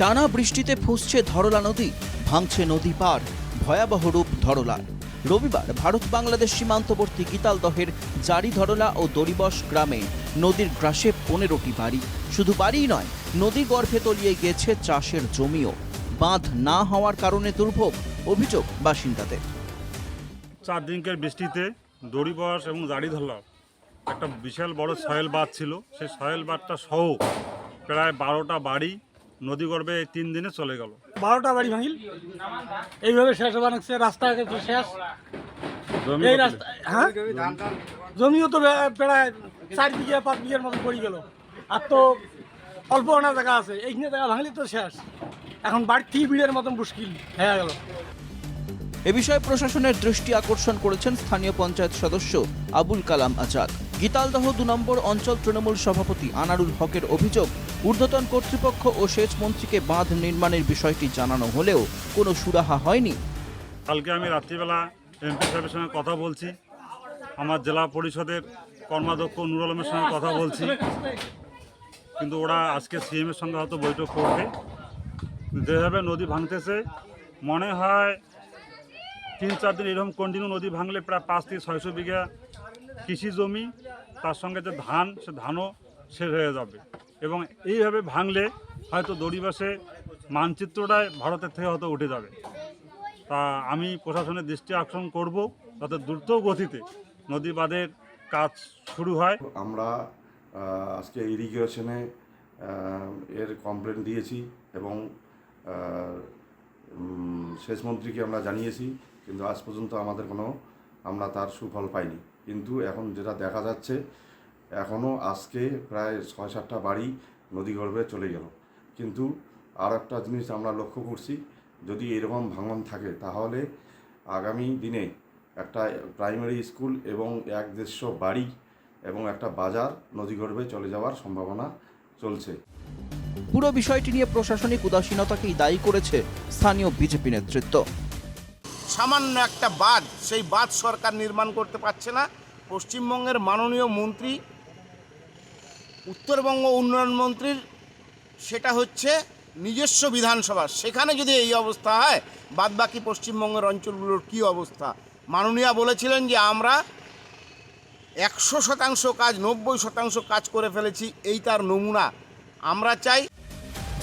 টানা বৃষ্টিতে ফুঁসছে ধরলা নদী, ভাঙছে নদী পার, ভয়াবহ রূপ ধরলার। রবিবার ভারত বাংলাদেশ সীমান্তবর্তী গীতালদহের জারি ধরলা ও দড়িবস গ্রামে নদীর গ্রাসে 15টি বাড়ি। শুধু বাড়িই নয়, নদী গর্ভে তলিয়ে গিয়েছে চাষের জমিও। বাঁধ না হওয়ার কারণে দুর্ভোগ, অভিযোগ বাসিন্দাদের। 4 দিনকার বৃষ্টিতে দড়িবস এবং জারি ধরলা একটা বিশাল বড় সয়েল বাঁধ ছিল, সেই সয়েল বাঁধটা সহ প্রায় 12টা বাড়ি নদীগর্ভে এই 3 দিনে চলে গেল। 12টা বাড়ি ভাঙিল, এইভাবে শেষ বানাচ্ছে। রাস্তা শেষ, এই রাস্তা, হ্যাঁ, জমিও তো প্রায় 4 বিঘা 5 বিঘার মতো পড়ে গেল। আর তো অল্প অনা জায়গা আছে, এইখানে জায়গা ভাঙলে তো শেষ। এখন বাড়ি 3 বিঘের মতন মুশকিল হয়ে গেল। এ বিষয়ে প্রশাসনের দৃষ্টি আকর্ষণ করেছেন স্থানীয় পঞ্চায়েত সদস্য আবুল কালাম আজাদ। গীতালদহ 2 নম্বর অঞ্চল তৃণমূল সভাপতি আনারুল হকের অভিযোগ, ঊর্ধ্বতন কর্তৃপক্ষ ও সেচ মন্ত্রীকে বাঁধ নির্মাণের বিষয়টি জানানো হলেও কোনো সুরাহা হয়নি। কালকে আমি রাত্রিবেলা এমপি সাহেবের সঙ্গে কথা বলছি, আমার জেলা পরিষদের কর্মাধ্যক্ষ নুর আলমের সঙ্গে কথা বলছি, কিন্তু ওরা আজকে সিএম এর সঙ্গে হয়তো বৈঠক করবে। যেভাবে নদী ভাঙতেছে, মনে হয় 3-4 দিন এরকম কন্টিনিউ নদী ভাঙলে প্রায় 5 থেকে 600 বিঘা কৃষি জমি, তার সঙ্গে যে ধান, সে ধানও শেষ হয়ে যাবে। এবং এইভাবে ভাঙলে হয়তো দড়িবাসে মানচিত্রটাই ভারতের থেকে হয়তো উঠে যাবে। তা আমি প্রশাসনের দৃষ্টি আকর্ষণ করব যাতে দ্রুত গতিতে নদী বাঁধের কাজ শুরু হয়। আমরা আজকে ইরিগেশনে এর কমপ্লেন দিয়েছি এবং সেচ মন্ত্রীকে আমরা জানিয়েছি, কিন্তু আজ পর্যন্ত আমরা তার সুফল পাইনি। কিন্তু এখন যেটা দেখা যাচ্ছে, এখনও আজকে প্রায় 6-7টা বাড়ি নদীগর্ভে চলে গেল। কিন্তু আর একটা জিনিস আমরা লক্ষ্য করছি, যদি এরকম ভাঙন থাকে তাহলে আগামী দিনে একটা প্রাইমারি স্কুল এবং 1-150 বাড়ি এবং একটা বাজার নদীগর্ভে চলে যাওয়ার সম্ভাবনা চলছে। পুরো বিষয়টি নিয়ে প্রশাসনিক উদাসীনতাকেই দায়ী করেছে স্থানীয় বিজেপি নেতৃত্ব। সামান্য একটা বাঁধ, সেই বাঁধ সরকার নির্মাণ করতে পারছে না। পশ্চিমবঙ্গের মাননীয় মন্ত্রী, উত্তরবঙ্গ উন্নয়ন মন্ত্রীর সেটা হচ্ছে নিজস্ব বিধানসভা, সেখানে যদি এই অবস্থা হয়, বাদবাকি পশ্চিমবঙ্গের অঞ্চলগুলোর কী অবস্থা? মাননীয়া বলেছিলেন যে আমরা 100% কাজ, 90% কাজ করে ফেলেছি, এই তার নমুনা। আমরা চাই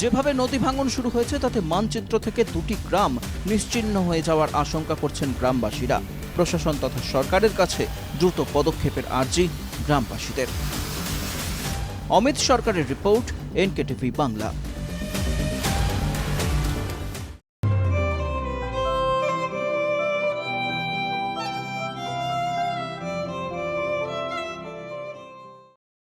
যেভাবে নদী ভাঙন শুরু হয়েছে তাতে মানচিত্র থেকে 2টি গ্রাম নিশ্চিহ্ন হয়ে যাওয়ার আশঙ্কা করছেন গ্রামবাসীরা। প্রশাসন তথা সরকারের কাছে দ্রুত পদক্ষেপের আর্জি গ্রামবাসীদের। অমিত সরকারের রিপোর্ট, NKTV বাংলা।